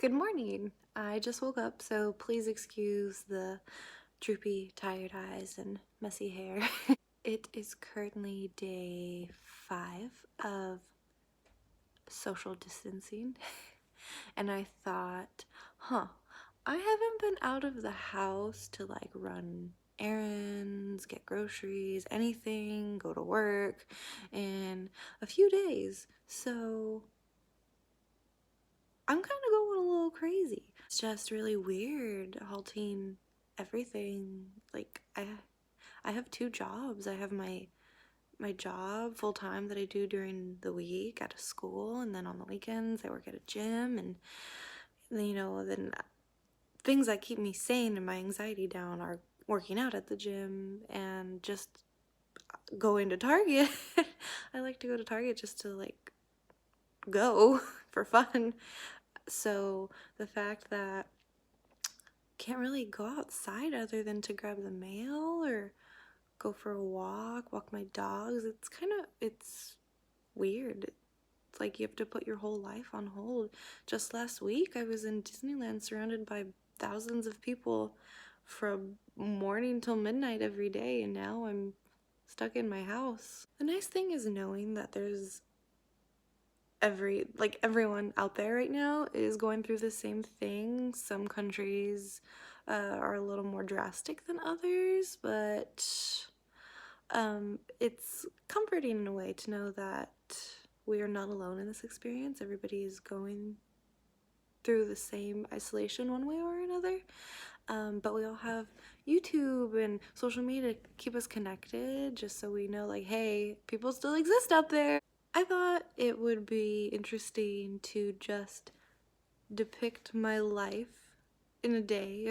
Good morning. I just woke up, so please excuse the droopy, tired eyes and messy hair. It is currently day 5 of social distancing, and I thought, I haven't been out of the house to like run errands, get groceries, anything, go to work in a few days. So I'm kind of going a little crazy. It's just really weird halting everything. Like I have 2 jobs. I have my job full time that I do during the week at a school, and then on the weekends I work at a gym, and then things that keep me sane and my anxiety down are working out at the gym and just going to Target. I like to go to Target just to like go for fun. So the fact that I can't really go outside other than to grab the mail or go for a walk my dogs, it's weird. It's like you have to put your whole life on hold. Just last week I was in Disneyland surrounded by thousands of people from morning till midnight every day, and now I'm stuck in my house. The nice thing is knowing that there's everyone out there right now is going through the same thing. Some countries are a little more drastic than others, but it's comforting in a way to know that we are not alone in this experience. Everybody is going through the same isolation one way or another. But we all have YouTube and social media to keep us connected, just so we know, like, hey, people still exist out there. I thought it would be interesting to just depict my life in a day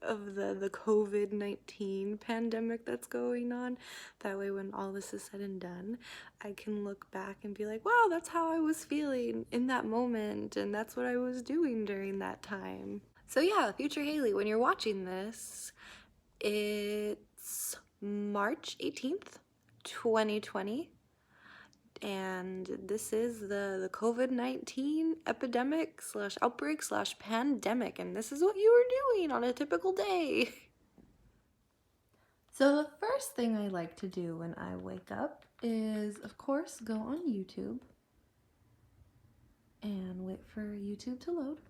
of the COVID-19 pandemic that's going on. That way when all this is said and done, I can look back and be like, wow, that's how I was feeling in that moment, and that's what I was doing during that time. So yeah, future Haley, when you're watching this, it's March 18th, 2020. And this is the COVID-19 epidemic / outbreak / pandemic, and this is what you were doing on a typical day. So the first thing I like to do when I wake up is, of course, go on YouTube and wait for YouTube to load.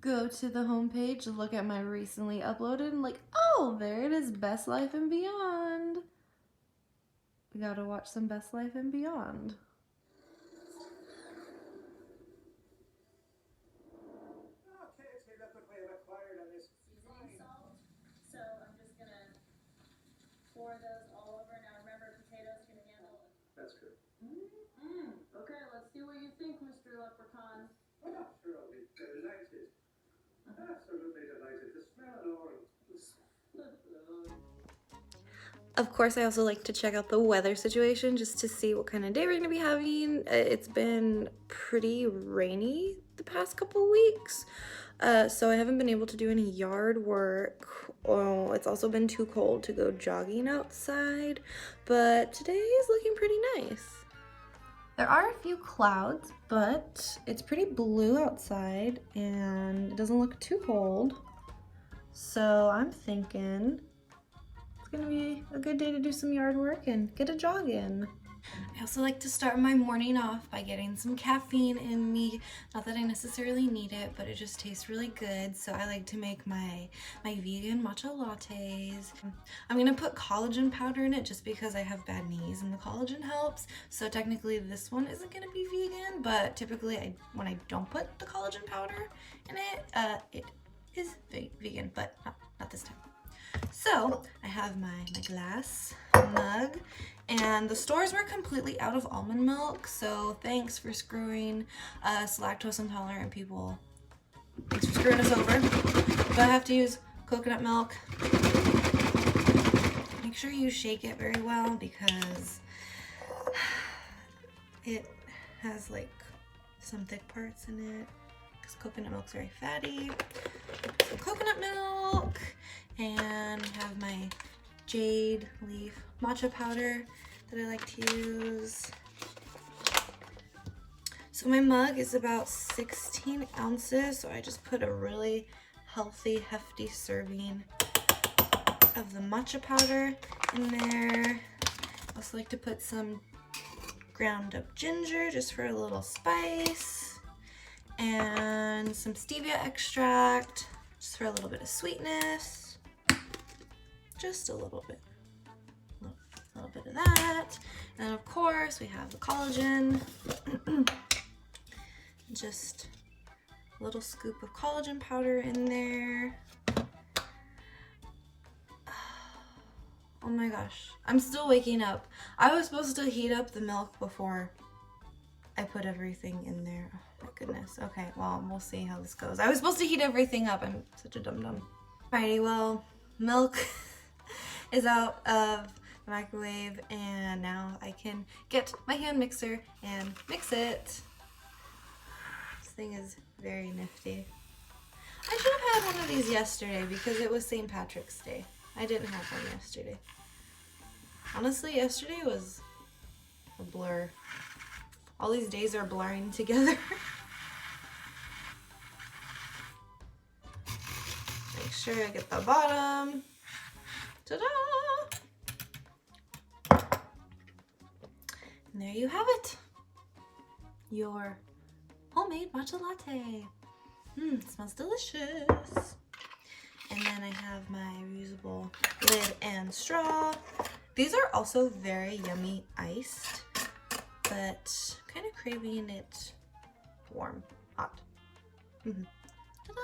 Go to the homepage, look at my recently uploaded, and like, oh, there it is, Best Life and Beyond. We gotta watch some Best Life and Beyond. Okay, that's what we have acquired on this. Seasoning salt. So I'm just gonna pour those all over. Now remember, potatoes can handle it. That's true. Okay, let's see what you think, Mr. Leprechaun. Oh, sure, I'll be delighted. Absolutely delighted. The smell alone. Of course, I also like to check out the weather situation just to see what kind of day we're gonna be having. It's been pretty rainy the past couple weeks, so I haven't been able to do any yard work. Oh, it's also been too cold to go jogging outside, but today is looking pretty nice. There are a few clouds, but it's pretty blue outside and it doesn't look too cold. So I'm thinking it's gonna be a good day to do some yard work and get a jog in. I also like to start my morning off by getting some caffeine in me. Not that I necessarily need it, but it just tastes really good. So I like to make my vegan matcha lattes. I'm gonna put collagen powder in it just because I have bad knees and the collagen helps. So technically this one isn't gonna be vegan, but typically when I don't put the collagen powder in it, it is vegan, but not this time. So I have my glass mug, and the stores were completely out of almond milk, so thanks for screwing us lactose intolerant people. Thanks for screwing us over. But I have to use coconut milk. Make sure you shake it very well because it has like some thick parts in it, because coconut milk's very fatty. So coconut milk, and have my jade leaf matcha powder that I like to use. So my mug is about 16 ounces, so I just put a really healthy, hefty serving of the matcha powder in there. I also like to put some ground up ginger just for a little spice, and some stevia extract just for a little bit of sweetness. Just a little bit. A little bit of that. And of course we have the collagen. Just a little scoop of collagen powder in there. Oh my gosh, I'm still waking up. I was supposed to heat up the milk before I put everything in there. Oh my goodness. Okay, well, we'll see how this goes. I was supposed to heat everything up. I'm such a dum-dum. Alrighty, well, milk is out of the microwave, and now I can get my hand mixer and mix it. This thing is very nifty. I should have had one of these yesterday because it was St. Patrick's Day. I didn't have one yesterday. Honestly, yesterday was a blur. All these days are blurring together. Make sure I get the bottom. Ta-da! And there you have it. Your homemade matcha latte. It smells delicious. And then I have my reusable lid and straw. These are also very yummy iced, but kind of craving it warm, hot. Ta-da!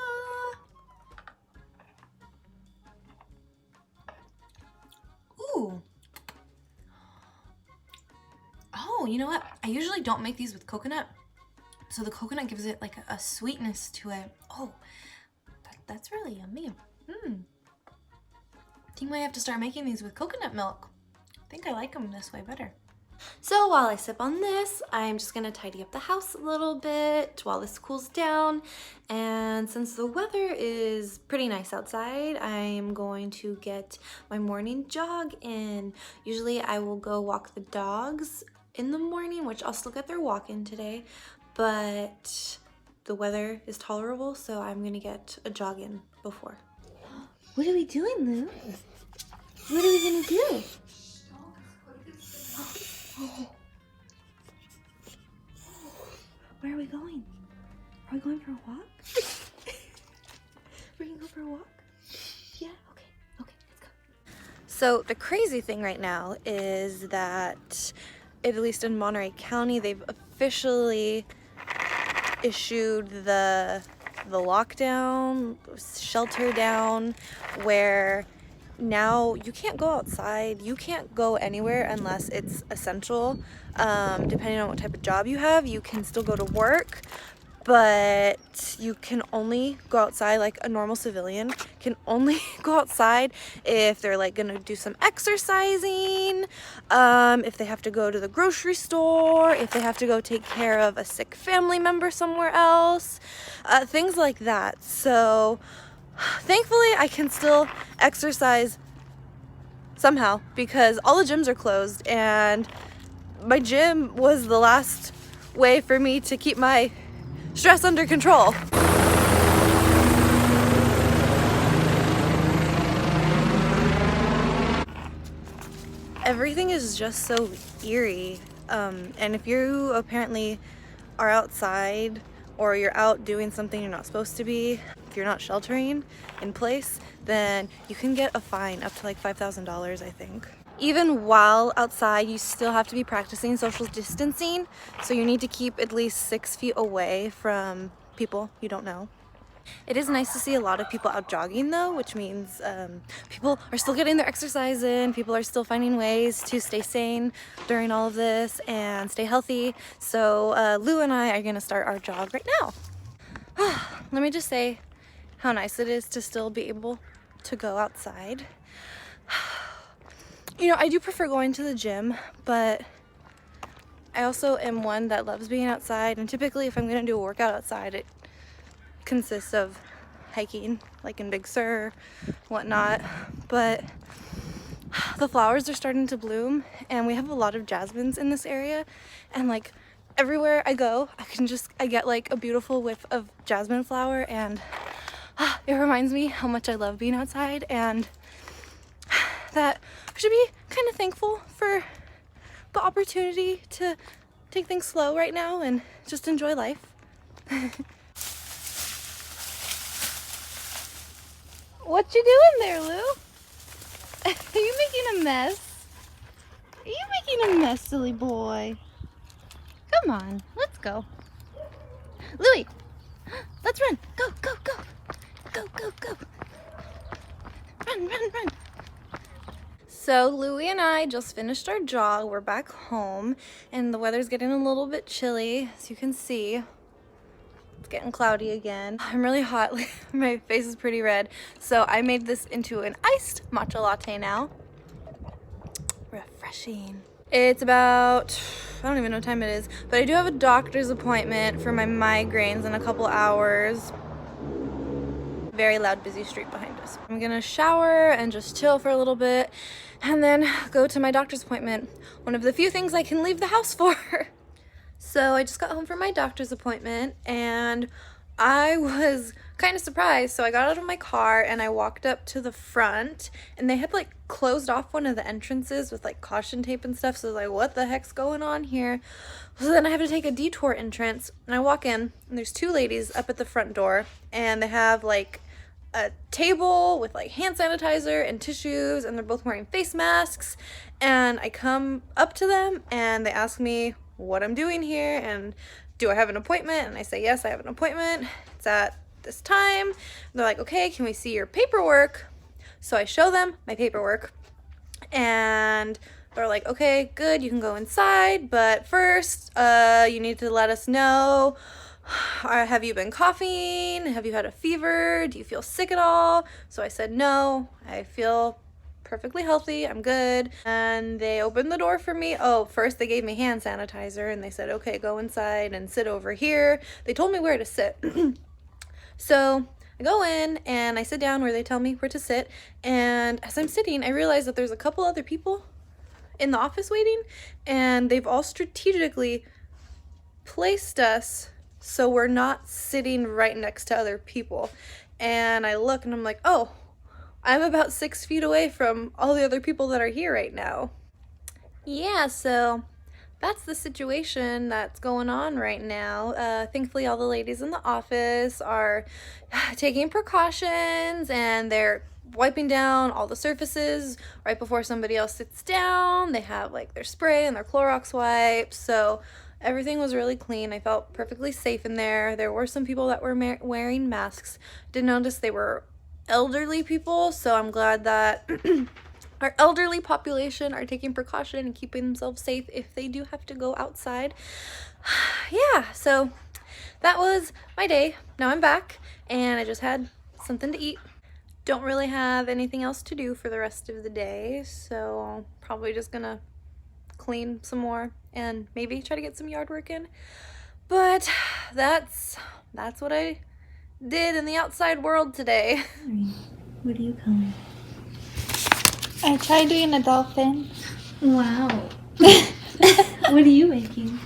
Ooh. Oh, you know what? I usually don't make these with coconut. So the coconut gives it like a sweetness to it. Oh, that's really yummy. I think I might have to start making these with coconut milk. I think I like them this way better. So while I sip on this, I'm just gonna tidy up the house a little bit while this cools down. And since the weather is pretty nice outside, I'm going to get my morning jog in. Usually I will go walk the dogs in the morning, which I'll still get their walk in today, but the weather is tolerable, so I'm gonna get a jog in before. What are we doing, Lou? What are we gonna do? Oh. Where are we going? Are we going for a walk? We're gonna go for a walk? Yeah? Okay, let's go. So the crazy thing right now is that, at least in Monterey County, they've officially issued the lockdown, shelter down, where now you can't go outside, you can't go anywhere unless it's essential. Depending on what type of job you have, you can still go to work, but you can only go outside, like a normal civilian can only go outside if they're like gonna do some exercising, if they have to go to the grocery store, if they have to go take care of a sick family member somewhere else, things like that. So thankfully I can still exercise somehow because all the gyms are closed, and my gym was the last way for me to keep my stress under control. Everything is just so eerie, and if you apparently are outside or you're out doing something you're not supposed to be, if you're not sheltering in place, then you can get a fine up to like $5,000, I think. Even while outside, you still have to be practicing social distancing, so you need to keep at least 6 feet away from people you don't know. It is nice to see a lot of people out jogging though, which means people are still getting their exercise in, people are still finding ways to stay sane during all of this and stay healthy. So Lou and I are gonna start our jog right now. Let me just say how nice it is to still be able to go outside. You know, I do prefer going to the gym, but I also am one that loves being outside, and typically if I'm gonna do a workout outside, it consists of hiking, like in Big Sur, whatnot. But the flowers are starting to bloom, and we have a lot of jasmines in this area, and like everywhere I go, I get like a beautiful whiff of jasmine flower, and it reminds me how much I love being outside, and that I should be kind of thankful for the opportunity to take things slow right now and just enjoy life. What you doing there, Lou? Are you making a mess? Are you making a mess, silly boy? Come on, let's go. Louie, let's run. Go, go, go. Go, go, go. Run, run, run. So Louie and I just finished our jog. We're back home, and the weather's getting a little bit chilly, as you can see. It's getting cloudy again. I'm really hot. My face is pretty red. So I made this into an iced matcha latte now. Refreshing. It's about, I don't even know what time it is, but I do have a doctor's appointment for my migraines in a couple hours. Very loud, busy street behind us. I'm gonna shower and just chill for a little bit and then go to my doctor's appointment. One of the few things I can leave the house for. So I just got home from my doctor's appointment and I was kind of surprised. So I got out of my car and I walked up to the front, and they had like closed off one of the entrances with like caution tape and stuff. So I was like, what the heck's going on here? So then I have to take a detour entrance, and I walk in and there's two ladies up at the front door, and they have like a table with like hand sanitizer and tissues, and they're both wearing face masks. And I come up to them and they ask me what I'm doing here and do I have an appointment, and I say yes, I have an appointment, it's at this time. And they're like, okay, can we see your paperwork? So I show them my paperwork, and they're like, okay, good, you can go inside, but first you need to let us know, have you been coughing? Have you had a fever? Do you feel sick at all? So I said no, I feel perfectly healthy, I'm good. And they opened the door for me. Oh, first they gave me hand sanitizer, and they said, okay, go inside and sit over here. They told me where to sit. So I go in and I sit down where they tell me where to sit, and as I'm sitting, I realize that there's a couple other people in the office waiting, and they've all strategically placed us so we're not sitting right next to other people. And I look and I'm like, oh, I'm about 6 feet away from all the other people that are here right now. Yeah, so that's the situation that's going on right now. Thankfully, all the ladies in the office are taking precautions, and they're wiping down all the surfaces right before somebody else sits down. They have like their spray and their Clorox wipes, so everything was really clean. I felt perfectly safe in there. There were some people that were wearing masks. Did notice they were elderly people, so I'm glad that our elderly population are taking precaution and keeping themselves safe if they do have to go outside. Yeah, so that was my day. Now I'm back, and I just had something to eat. Don't really have anything else to do for the rest of the day, so probably just gonna clean some more and maybe try to get some yard work in. But that's what I did in the outside world today. What are you coloring? I tried doing a dolphin. Wow. What are you making?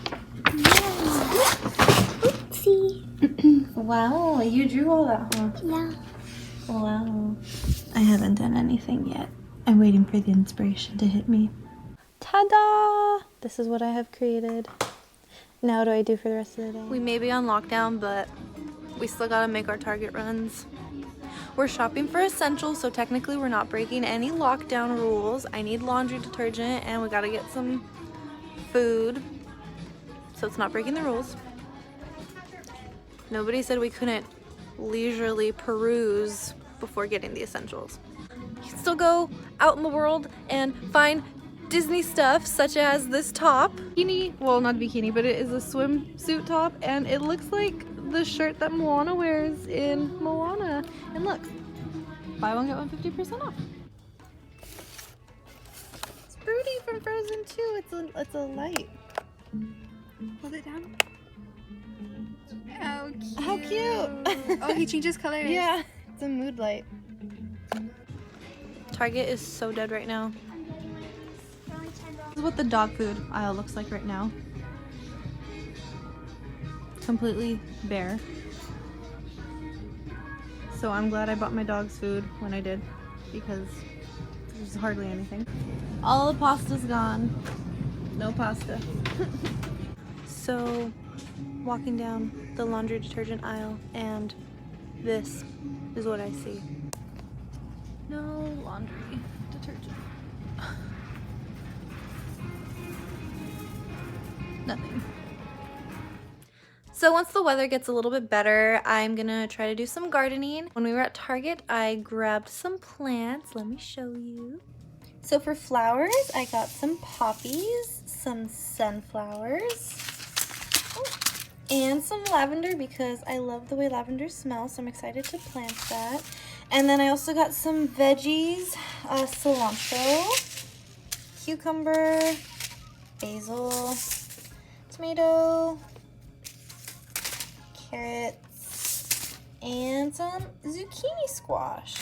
Oopsie. Wow, you drew all that, huh? Yeah. Wow. I haven't done anything yet. I'm waiting for the inspiration to hit me. Ta-da! This is what I have created. Now what do I do for the rest of the day? We may be on lockdown, but we still gotta make our Target runs. We're shopping for essentials, so technically we're not breaking any lockdown rules. I need laundry detergent, and we gotta get some food, so it's not breaking the rules. Nobody said we couldn't leisurely peruse before getting the essentials. You can still go out in the world and find Disney stuff, such as this top. Bikini, well, not a bikini, but it is a swimsuit top, and it looks like the shirt that Moana wears in Moana. And look, buy one, get one 50% off. It's Broody from Frozen 2. It's a light. Hold it down. How cute. Oh, he changes colors. Yeah, it's a mood light. Target is so dead right now. This is what the dog food aisle looks like right now. completely bare. So I'm glad I bought my dogs food when I did, because there's hardly anything. All the pasta's gone. No pasta. So, walking down the laundry detergent aisle, and this is what I see. No laundry detergent. Nothing. So once the weather gets a little bit better, I'm gonna try to do some gardening. When we were at Target, I grabbed some plants. Let me show you. So for flowers, I got some poppies, some sunflowers, and some lavender because I love the way lavender smells, so I'm excited to plant that. And then I also got some veggies, cilantro, cucumber, basil, tomato, carrots, and some zucchini squash.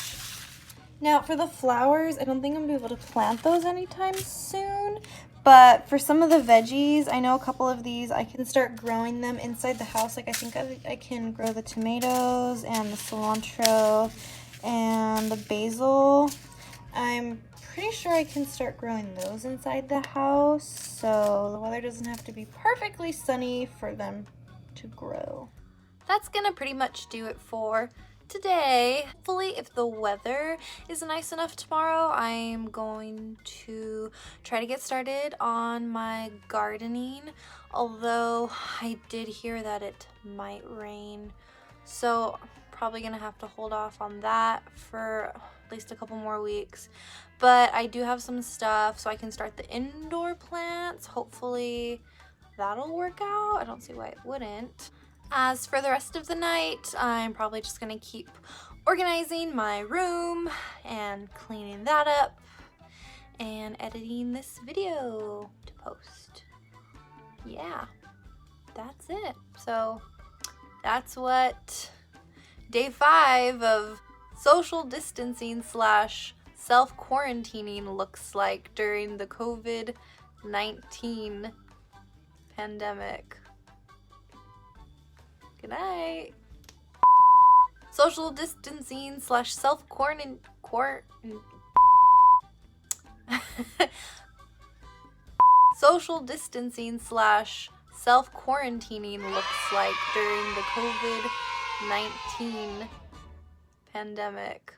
Now for the flowers, I don't think I'm gonna be able to plant those anytime soon, but for some of the veggies, I know a couple of these, I can start growing them inside the house. Like I think I can grow the tomatoes and the cilantro and the basil. I'm pretty sure I can start growing those inside the house, so the weather doesn't have to be perfectly sunny for them to grow. That's gonna pretty much do it for today. Hopefully, if the weather is nice enough tomorrow, I'm going to try to get started on my gardening, although I did hear that it might rain, so I'm probably gonna have to hold off on that for at least a couple more weeks. But I do have some stuff so I can start the indoor plants. Hopefully that'll work out. I don't see why it wouldn't. As for the rest of the night, I'm probably just gonna keep organizing my room and cleaning that up and editing this video to post. Yeah, that's it. So that's what day 5 of social distancing / self-quarantining looks like during the COVID-19 pandemic. Good night. Social distancing / self-quarantine. Social distancing / self-quarantining looks like during the COVID-19 pandemic.